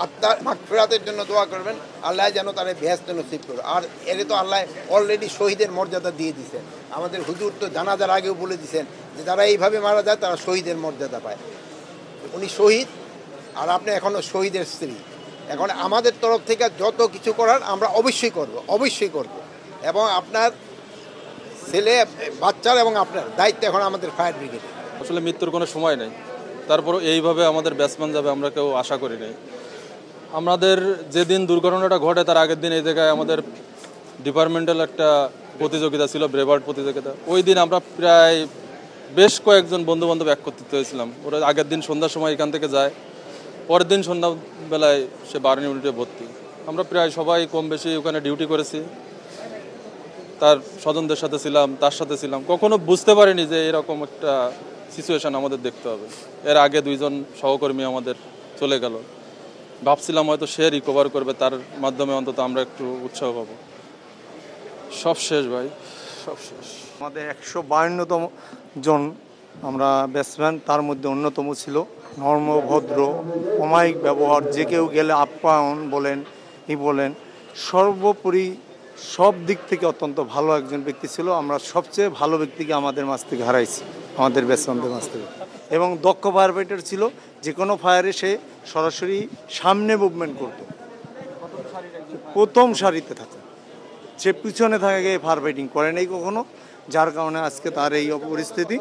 আত্মার মাগফিরাতের জন্য দোয়া করবেন, আল্লাহ যেন তারা বেহেশতে নসিব করে। আর এর তো আল্লাহ অলরেডি শহীদের মর্যাদা দিয়ে দিয়েছেন। আমাদের হুজুর তো জানাজার আগেও বলে দিয়েছেন যে যারা এইভাবে মারা যায় তারা শহীদের মর্যাদা পায়। উনি শহীদ, আর আপনি এখনও শহীদের স্ত্রী। এখন আমাদের তরফ থেকে যত কিছু করার আমরা অবশ্যই করব, অবশ্যই করব। এবং আপনার ছেলে, বাচ্চার এবং আপনার দায়িত্ব এখন আমাদের ফায়ার ব্রিগেডে। আসলে মৃত্যুর কোনো সময় নেই, তারপরও এইভাবে আমাদের ব্যাটসম্যান যাবে আমরা কেউ আশা করি নাই। আমাদের যেদিন দুর্ঘটনাটা ঘটে তার আগের দিন এই জায়গায় আমাদের ডিপার্টমেন্টাল একটা প্রতিযোগিতা ছিল, ব্রেভার্ড প্রতিযোগিতা। ওই দিন আমরা প্রায় বেশ কয়েকজন বন্ধুবান্ধব একত্রিত হয়েছিলাম। ওরা আগের দিন সন্ধ্যার সময় এখান থেকে যায়, পরের দিন সন্ধ্যাবেলায় সে বার্ন ইউনিটে ভর্তি। আমরা প্রায় সবাই কম বেশি ওখানে ডিউটি করেছি, তার স্বজনদের সাথে ছিলাম, তার সাথে ছিলাম। কখনো বুঝতে পারিনি যে এরকম একটা সিচুয়েশন আমাদের দেখতে হবে। এর আগে 2জন সহকর্মী আমাদের চলে গেল, ভাবছিলাম হয়তো সে রিকভার করবে, তার মাধ্যমে অন্তত আমরা একটু উৎসাহ পাবো। সব শেষ ভাই, সব শেষ। আমাদের 152তম জন আমরা ব্যাটসম্যান, তার মধ্যে অন্যতম ছিল। নর্ম, ভদ্র, অমায়িক ব্যবহার, যে কেউ গেলে আপ্যায়ন বলেন, বলেন, সর্বোপরি সব দিক থেকে অত্যন্ত ভালো একজন ব্যক্তি ছিল। আমরা সবচেয়ে ভালো ব্যক্তিকে আমাদের মাছ থেকে হারাইছি, আমাদের ব্যাটসম্যানদের মাছ থেকে। এবং দক্ষ ফায়ার ফাইটার ছিল, যে কোনো ফায়ারে সে সরাসরি সামনে মুভমেন্ট করত, প্রথম সারিতে থাকে। সে পিছনে থাকে ফায়ার ফাইটিং করে নেই কখনো, যার কারণে আজকে তার এই পরিস্থিতি।